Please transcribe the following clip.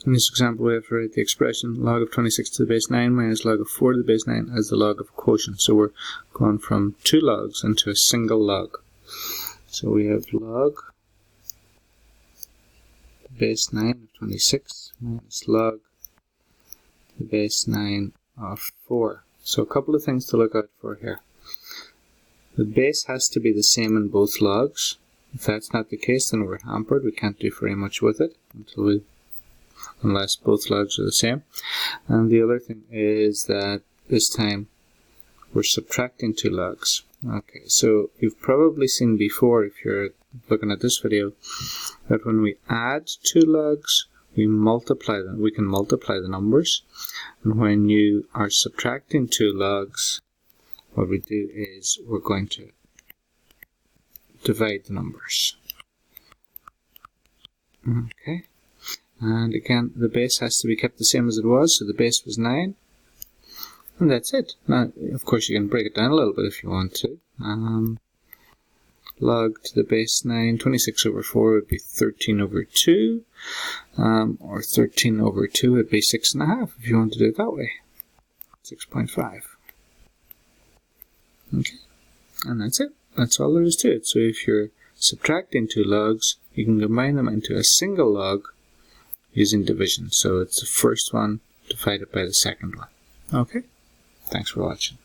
In this example, we have to write the expression log of 26 to the base 9 minus log of 4 to the base 9 as the log of a quotient. So we're going from two logs into a single log. So we have log base 9 of 26 minus log the base 9 of 4. So a couple of things to look out for here. The base has to be the same in both logs. If that's not the case, then we're hampered. We can't do very much with it unless both logs are the same. And the other thing is that this time we're subtracting two logs. Okay, so you've probably seen before, if you're looking at this video, that when we add two logs, we multiply them. We can multiply the numbers. And when you are subtracting two logs, what we do is we're going to divide the numbers. Okay. And again, the base has to be kept the same as it was, so the base was 9. And that's it. Now, of course, you can break it down a little bit if you want to. Log to the base 9, 26 over 4 would be 13 over 2. Or 13 over 2 would be 6.5 if you want to do it that way. 6.5. Okay. And that's it. That's all there is to it. So if you're subtracting two logs, you can combine them into a single log using division. So it's the first one divided by the second one. Okay? Thanks for watching.